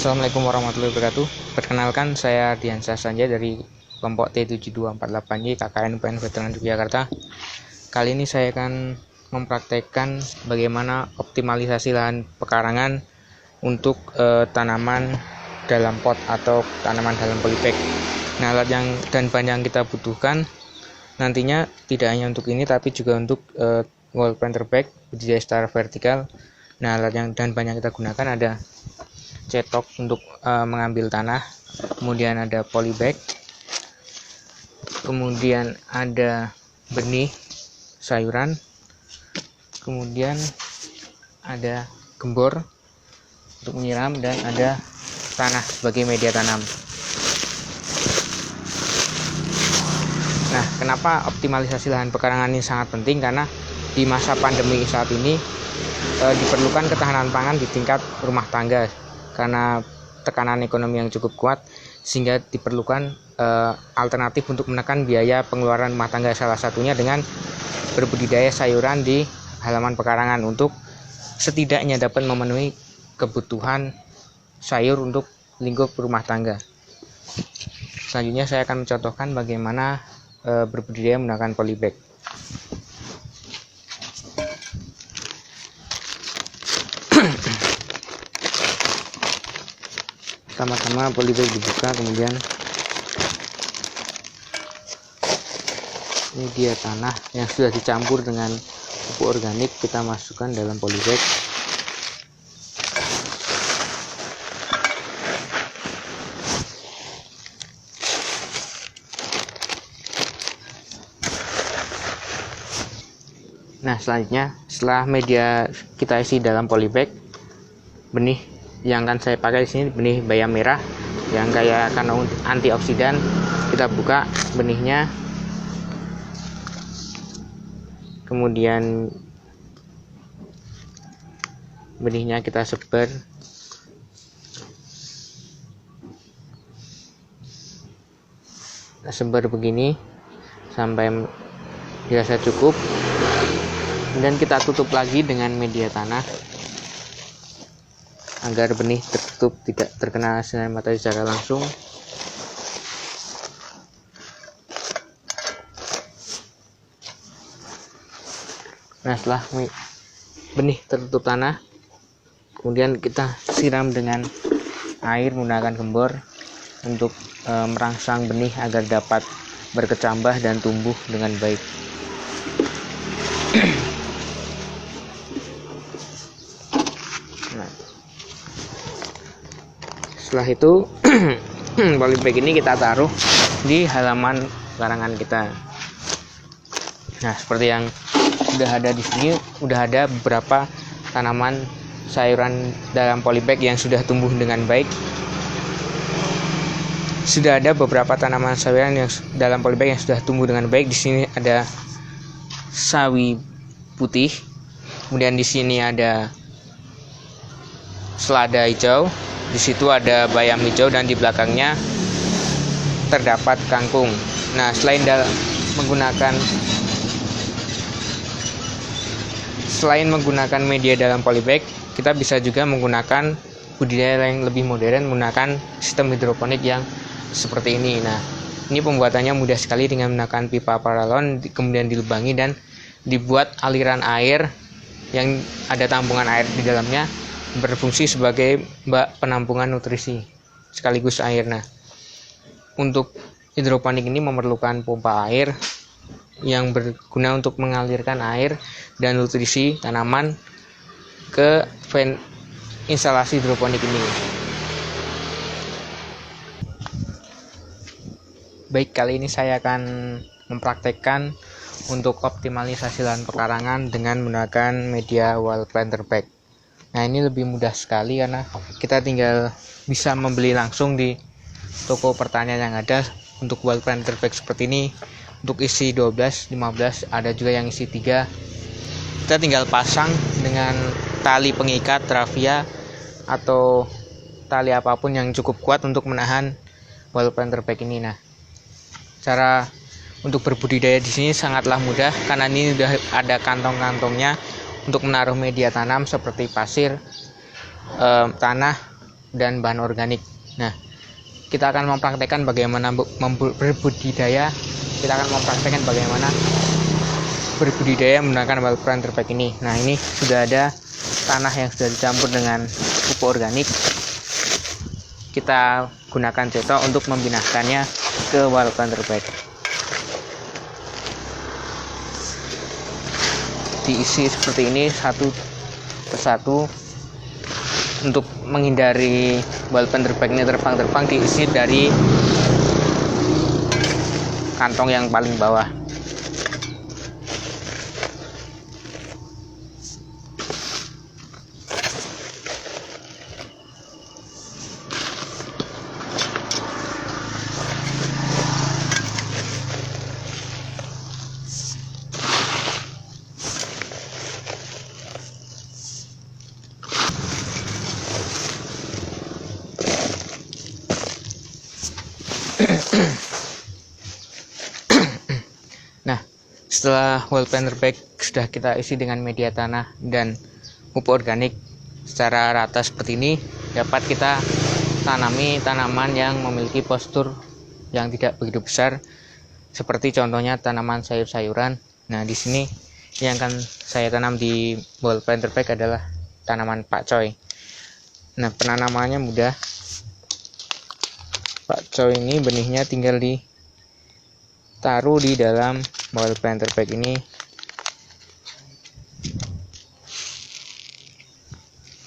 Assalamualaikum warahmatullahi wabarakatuh. Perkenalkan, saya Diansyah Sanjaya dari kelompok T7248Y KKN UPN Veteran Yogyakarta. Kali ini saya akan mempraktekkan bagaimana optimalisasi lahan pekarangan untuk tanaman dalam pot atau tanaman dalam polybag. Nah, alat dan bahan yang kita butuhkan nantinya tidak hanya untuk ini tapi juga untuk wall planter bag budidaya secara vertikal. Nah, alat dan bahan yang kita gunakan ada cetok untuk mengambil tanah, kemudian ada polybag, kemudian ada benih sayuran, kemudian ada gembor untuk menyiram, dan ada tanah sebagai media tanam. Nah, kenapa optimalisasi lahan pekarangan ini sangat penting? Karena di masa pandemi saat ini diperlukan ketahanan pangan di tingkat rumah tangga karena tekanan ekonomi yang cukup kuat, sehingga diperlukan alternatif untuk menekan biaya pengeluaran rumah tangga, salah satunya dengan berbudidaya sayuran di halaman pekarangan untuk setidaknya dapat memenuhi kebutuhan sayur untuk lingkup rumah tangga. Selanjutnya saya akan mencontohkan bagaimana berbudidaya menggunakan polybag. Pertama-tama polybag dibuka, kemudian media tanah yang sudah dicampur dengan pupuk organik kita masukkan dalam polybag. Nah, selanjutnya setelah media kita isi dalam polybag, benih yang akan saya pakai di sini benih bayam merah yang kaya kandungan antioksidan. Kita buka benihnya, kemudian benihnya kita sebar begini sampai dirasa cukup. Kemudian kita tutup lagi dengan media tanah agar benih tertutup, tidak terkena sinar matahari secara langsung. Nah, setelah benih tertutup tanah, kemudian kita siram dengan air menggunakan gembor untuk merangsang benih agar dapat berkecambah dan tumbuh dengan baik. Nah, setelah itu polybag ini kita taruh di halaman pekarangan kita. Nah, seperti yang sudah ada di sini, sudah ada beberapa tanaman sayuran dalam polybag yang sudah tumbuh dengan baik. Sudah ada beberapa tanaman sayuran yang dalam polybag yang sudah tumbuh dengan baik. Di sini ada sawi putih, kemudian di sini ada selada hijau, di situ ada bayam hijau, dan di belakangnya terdapat kangkung. Nah, selain menggunakan media dalam polybag, kita bisa juga menggunakan budidaya yang lebih modern menggunakan sistem hidroponik yang seperti ini. Nah, ini pembuatannya mudah sekali dengan menggunakan pipa paralon, kemudian dilubangi dan dibuat aliran air yang ada tampungan air di dalamnya, berfungsi sebagai bak penampungan nutrisi sekaligus air. Nah, untuk hidroponik ini memerlukan pompa air yang berguna untuk mengalirkan air dan nutrisi tanaman ke instalasi hidroponik ini. Baik, kali ini saya akan mempraktekkan untuk optimalisasi lahan pekarangan dengan menggunakan media wall planter bag. Nah, ini lebih mudah sekali karena kita tinggal bisa membeli langsung di toko pertanian yang ada untuk wall planter bag seperti ini. Untuk isi 12, 15, ada juga yang isi 3. Kita tinggal pasang dengan tali pengikat rafia atau tali apapun yang cukup kuat untuk menahan wall planter bag ini. Nah, cara untuk berbudidaya di sini sangatlah mudah karena ini sudah ada kantong-kantongnya untuk menaruh media tanam seperti pasir, tanah, dan bahan organik. Nah, kita akan mempraktekkan bagaimana berbudidaya. Kita akan mempraktekkan bagaimana berbudidaya menggunakan wild planter bag ini. Nah, ini sudah ada tanah yang sudah dicampur dengan pupuk organik. Kita gunakan cetok untuk memindahkannya ke wild planter bag. Diisi seperti ini satu persatu. Untuk menghindari wild planter bag ini terbang-terbang, diisi dari kantong yang paling bawah. Nah, setelah wild planter bag sudah kita isi dengan media tanah dan pupuk organik secara rata seperti ini, dapat kita tanami tanaman yang memiliki postur yang tidak begitu besar, seperti contohnya tanaman sayur-sayuran. Nah, di sini yang akan saya tanam di wild planter bag adalah tanaman pakcoy. Nah, penanamannya mudah. Pakcoy ini benihnya tinggal ditaruh di dalam wild planter bag ini.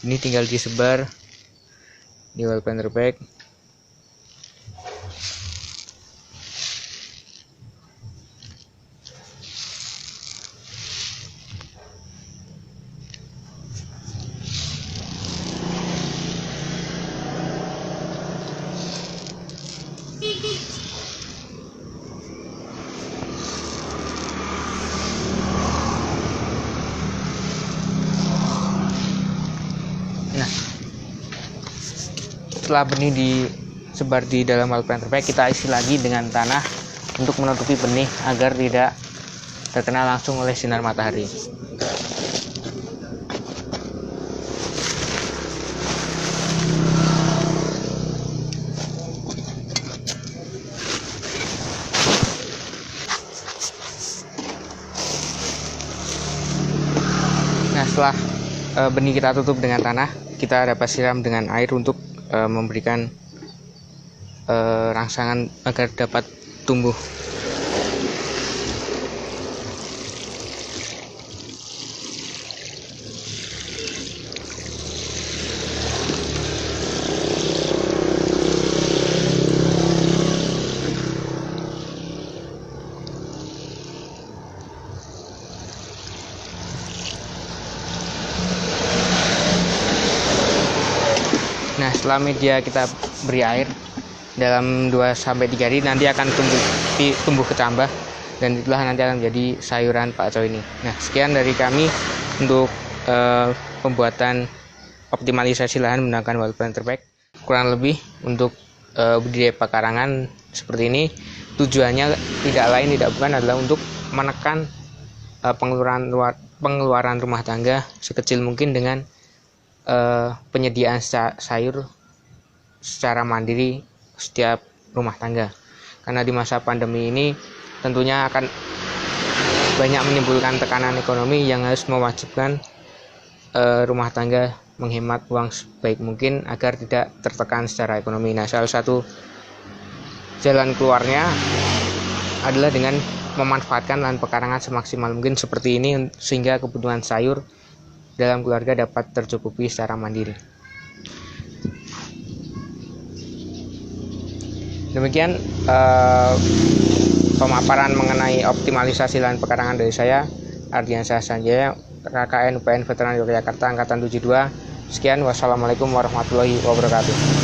Ini tinggal disebar di wild planter bag. Nah, setelah benih disebar di dalam wild planter bag, kita isi lagi dengan tanah untuk menutupi benih agar tidak terkena langsung oleh sinar matahari. Nah, setelah benih kita tutup dengan tanah, kita dapat siram dengan air untuk memberikan rangsangan agar dapat tumbuh. Nah, setelah media kita beri air dalam 2-3 hari, nanti akan tumbuh kecambah, dan itulah nanti akan menjadi sayuran pakcoy ini. Nah, sekian dari kami untuk pembuatan optimalisasi lahan menggunakan wild planter bag. Kurang lebih untuk budidaya pekarangan seperti ini, tujuannya tidak bukan adalah untuk menekan pengeluaran rumah tangga sekecil mungkin dengan penyediaan sayur secara mandiri setiap rumah tangga. Karena di masa pandemi ini tentunya akan banyak menimbulkan tekanan ekonomi yang harus mewajibkan rumah tangga menghemat uang sebaik mungkin agar tidak tertekan secara ekonomi. Nah, salah satu jalan keluarnya adalah dengan memanfaatkan lahan pekarangan semaksimal mungkin seperti ini, sehingga kebutuhan sayur dalam keluarga dapat tercukupi secara mandiri. Demikian pemaparan mengenai optimalisasi lahan pekarangan dari saya, Ardiansyah Sanjaya, KKN UPN Veteran Yogyakarta Angkatan 72. Sekian, wassalamualaikum warahmatullahi wabarakatuh.